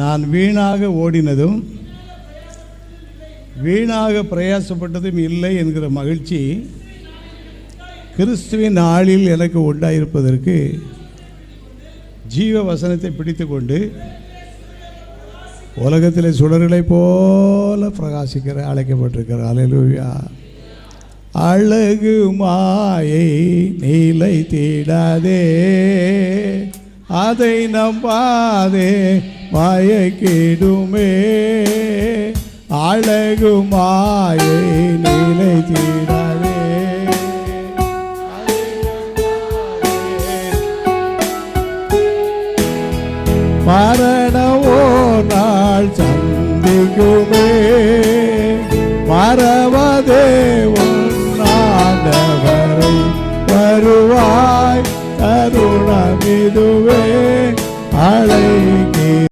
நான் வீணாக ஓடினதும் வீணாக பிரயாசப்பட்டதும் இல்லை என்கிற மகிழ்ச்சி கிறிஸ்துவின் நாளில் எனக்கு உண்டாயிருப்பதற்கு ஜீவ வசனத்தை பிடித்து கொண்டு உலகத்தில் சுடர்களை போல பிரகாசிக்கிற அழைக்கப்பட்டிருக்கிற அல்லேலூயா. அழகு மாயை நீலை தீடாதே, அதை நம்பாதே மயக்கிடுமே. அழகு மாயை நீலை தீடாதே, மரணமோ நாள் சந்திக்குமே.